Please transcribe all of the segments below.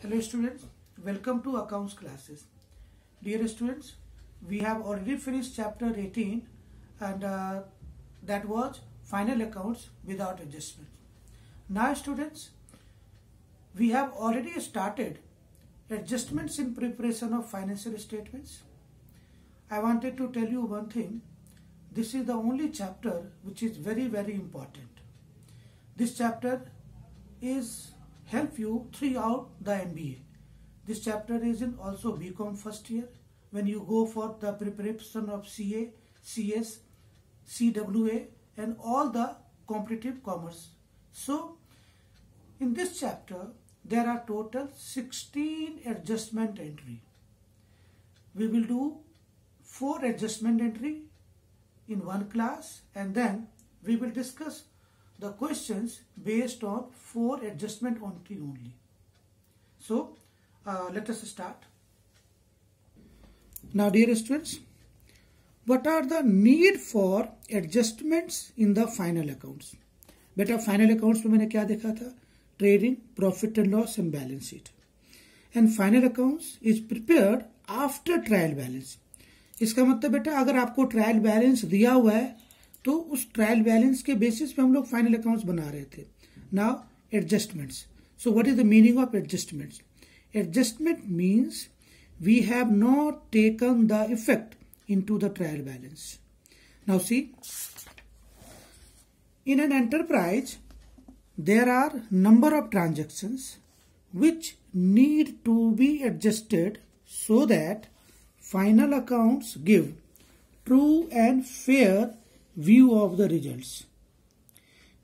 Hello students, welcome to accounts classes. Dear students, we have already finished chapter 18 and that was final accounts without adjustment. Now students, we have already started adjustments in preparation of financial statements. I wanted to tell you one thing. This is the only chapter which is very important. This chapter is help you throughout the MBA. This chapter is in also BCom first year when you go for the preparation of CA, CS, CWA and all the competitive commerce. So in this chapter there are total 16 adjustment entry. We will do 4 adjustment entry in one class and then we will discuss the questions based on 4 adjustment entry only. So let us start. Now dear students, what are the need for adjustments in the final accounts? बेटा final accounts में मैंने क्या देखा था? Trading, profit and loss and balance sheet. And final accounts is prepared after trial balance. इसका मतलब बेटा अगर आपको ट्रायल बैलेंस दिया हुआ है तो उस ट्रायल बैलेंस के बेसिस पे हम लोग फाइनल अकाउंट्स बना रहे थे. Now adjustments. So what is the meaning of adjustments? Adjustment means we have not taken the effect into the trial balance. Now see, in an enterprise there are number of transactions which need to be adjusted so that final accounts give true and fair view of the results.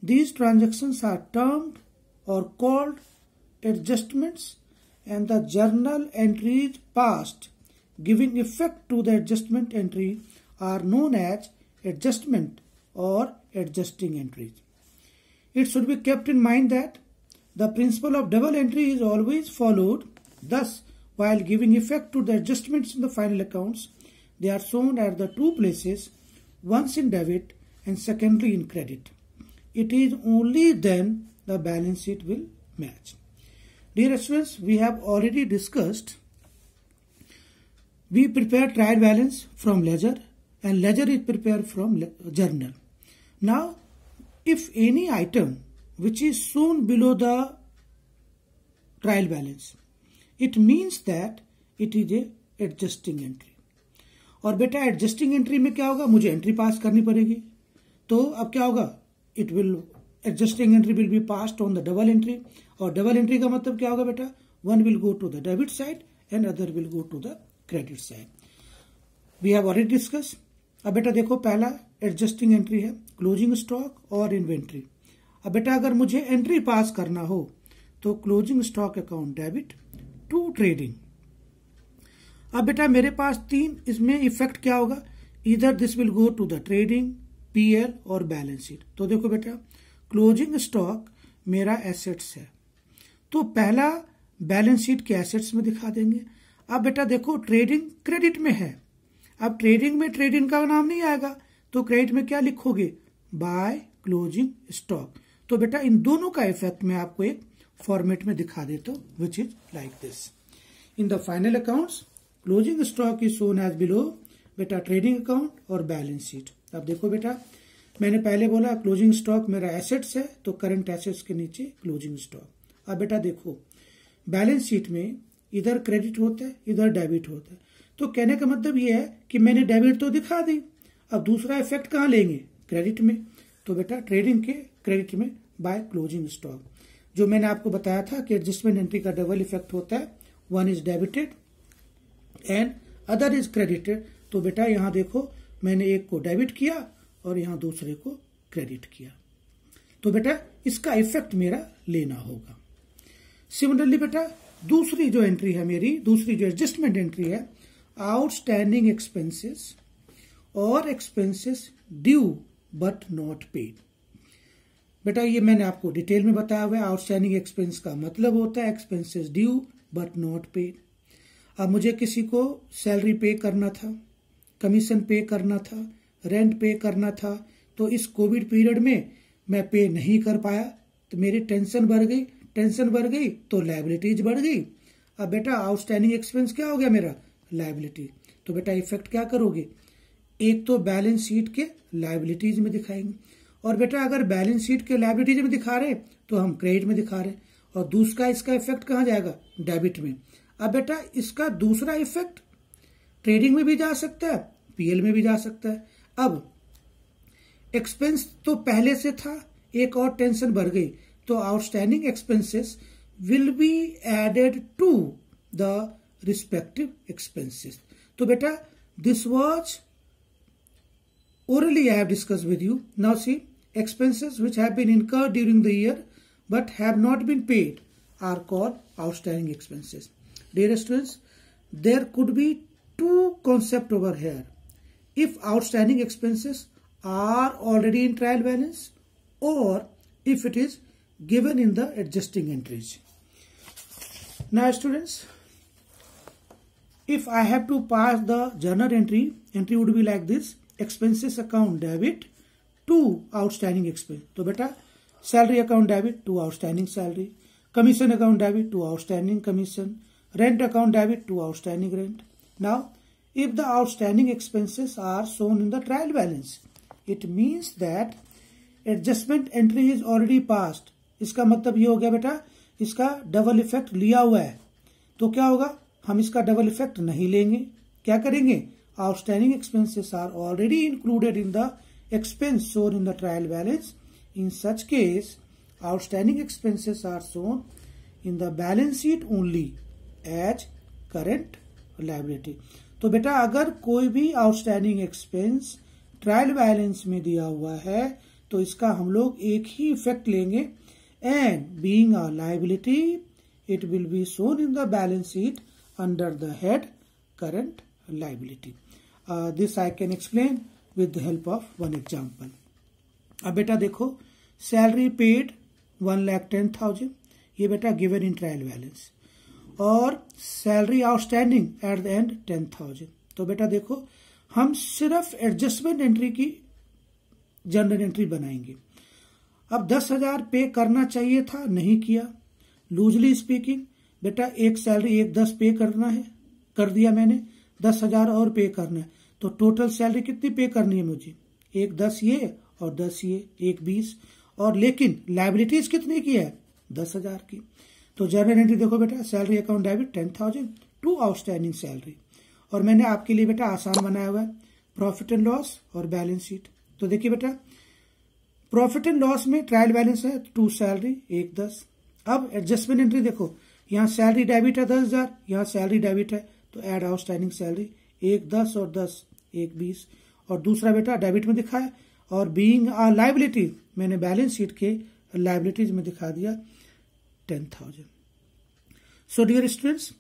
These transactions are termed or called adjustments and the journal entries passed giving effect to the adjustment entry are known as adjustment or adjusting entries. It should be kept in mind that the principle of double entry is always followed. Thus, while giving effect to the adjustments in the final accounts, they are shown at the two places, once in debit and secondly in credit. It is only then the balance sheet will match. Dear students, we have already discussed. We prepare trial balance from ledger and ledger is prepared from journal. Now, if any item which is shown below the trial balance, it means that it is a adjusting entry. और बेटा adjusting entry में क्या होगा? मुझे entry पास करनी पड़ेगी. तो अब क्या होगा? It will adjusting entry will be passed on the double entry. और डबल एंट्री का मतलब क्या होगा बेटा? One will go to the debit side and other will go to the credit side. We have already discuss. अब बेटा देखो, पहला एडजस्टिंग एंट्री है क्लोजिंग स्टॉक और इन्वेंट्री. अब बेटा अगर मुझे एंट्री पास करना हो तो closing stock account debit to trading. अब बेटा मेरे पास 3 इसमें इफेक्ट क्या होगा? इधर this will go to the trading, PL और बैलेंस शीट. तो देखो बेटा, क्लोजिंग स्टॉक मेरा एसेट्स है तो पहला बैलेंस शीट के एसेट्स में दिखा देंगे. अब बेटा देखो, ट्रेडिंग क्रेडिट में है. अब ट्रेडिंग में ट्रेडिंग का नाम नहीं आएगा तो क्रेडिट में क्या लिखोगे? By closing stock. तो बेटा इन दोनों का इफेक्ट मैं आपको एक फॉर्मेट में दिखा देता हूं, which is like this. In the final accounts closing stock is shown as below बेटा ट्रेडिंग अकाउंट और बैलेंस शीट. अब देखो बेटा, मैंने पहले बोला क्लोजिंग स्टॉक मेरा एसेट्स है तो करंट एसेट्स के नीचे क्लोजिंग स्टॉक. अब बेटा देखो, बैलेंस शीट में इधर क्रेडिट होता है, इधर डेबिट होता है. तो कहने का मतलब ये है कि मैंने डेबिट तो दिखा दी, अब दूसरा इफेक्ट कहाँ लेंगे? क्रेडिट में. तो बेटा ट्रेडिंग के क्रेडिट में बाय क्लोजिंग स्टॉक. जो मैंने आपको बताया था कि एडजस्टमेंट एंट्री का डबल इफेक्ट होता है, one is debited and other is credited. तो बेटा यहां देखो, मैंने एक को डेबिट किया और यहां दूसरे को क्रेडिट किया. तो बेटा इसका इफेक्ट मेरा लेना होगा. सिमिलरली बेटा दूसरी जो एंट्री है मेरी, दूसरी जो एडजस्टमेंट एंट्री है, आउटस्टैंडिंग एक्सपेंसेस और expenses due but not paid. बेटा ये मैंने आपको डिटेल में बताया हुआ है. आउटस्टैंडिंग एक्सपेंस का मतलब होता है expenses due but not paid. अब मुझे किसी को सैलरी पे करना था, कमीशन पे करना था, रेंट पे करना था, तो इस कोविड पीरियड में मैं पे नहीं कर पाया तो मेरी टेंशन बढ़ गई. टेंशन बढ़ गई तो लायबिलिटीज बढ़ गई. अब बेटा आउटस्टैंडिंग एक्सपेंस क्या हो गया मेरा, लायबिलिटी। तो बेटा इफेक्ट क्या करोगे, एक तो बैलेंस शीट के लायबिलिटीज में दिखाएंगे, और बेटा अगर बैलेंस शीट के लायबिलिटीज में दिखा रहे तो हम क्रेडिट में दिखा रहे, और दूसरा इसका इफेक्ट कहाँ जाएगा, डेबिट में। अब बेटा इसका दूसरा इफेक्ट ट्रेडिंग में भी जा सकता है, पीएल में भी जा सकता है। अब एक्सपेंस तो पहले से था, एक और टेंशन बढ़ गई, तो outstanding expenses will be added to the respective expenses. तो बेटा this was orally I have discussed with you. Now see, expenses which have been incurred during the year but have not been paid are called outstanding expenses. Dear students, there could be two concepts over here. If outstanding expenses are already in trial balance, or if it is given in the adjusting entries. Now students, if I have to pass the journal entry would be like this: expenses account debit to outstanding expense. तो बेटा salary account debit to outstanding salary, commission account debit to outstanding commission, rent account debit to outstanding rent. Now if the outstanding expenses are shown in the trial balance, it means that adjustment entry is already passed. इसका मतलब ये हो गया बेटा इसका double effect लिया हुआ है, तो क्या होगा, हम इसका डबल इफेक्ट नहीं लेंगे, क्या करेंगे, outstanding expenses are already included in the expense shown in the trial balance. In such case, outstanding expenses are shown in the balance sheet only as current liability. तो बेटा अगर कोई भी आउटस्टैंडिंग एक्सपेंस ट्रायल बैलेंस में दिया हुआ है तो इसका हम लोग एक ही इफेक्ट लेंगे, and being a liability it will be shown in the balance sheet under the head current liability. This I can explain with the help of one example. अब बेटा देखो सैलरी पेड 1,10,000, ये बेटा गिवन इन ट्रायल बैलेंस, और salary outstanding at the end 10,000. तो बेटा देखो हम सिर्फ एडजस्टमेंट एंट्री की जनरल एंट्री बनाएंगे. अब 10,000 पे करना चाहिए था, नहीं किया. लूजली स्पीकिंग बेटा एक सैलरी 1,10 पे करना है, कर दिया मैंने, 10,000 और पे करना है, तो टोटल सैलरी कितनी पे करनी है मुझे, 1,10 ये और 10 ये, 1,20, और लेकिन लायबिलिटीज कितनी की है, 10,000 की. तो जर्नल एंट्री देखो बेटा salary account debit 10,000 to outstanding salary, और मैंने आपके लिए बेटा आसान बनाया हुआ है प्रॉफिट एंड लॉस और बैलेंस शीट. तो देखिए बेटा प्रॉफिट एंड लॉस में ट्रायल बैलेंस है टू सैलरी 1,10. अब एडजस्टमेंट एंट्री देखो, यहाँ सैलरी डेबिट है 10,000, यहाँ सैलरी डेबिट है, तो एड आउटस्टैंडिंग सैलरी 1,10 और 10 1,20, और दूसरा बेटा डेबिट में दिखाया, और बीइंग अ लायबिलिटी मैंने बैलेंस शीट के लायबिलिटीज में दिखा दिया 10,000. So dear students,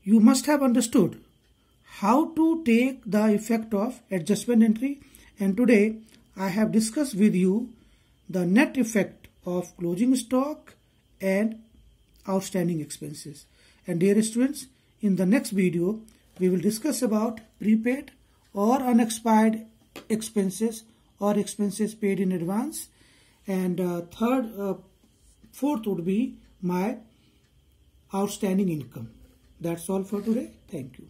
you must have understood how to take the effect of adjustment entry, and today I have discuss with you the net effect of closing stock and outstanding expenses. And dear students, in the next video we will discuss about prepaid or unexpired expenses or expenses paid in advance, and fourth would be my outstanding income. That's all for today. Thank you.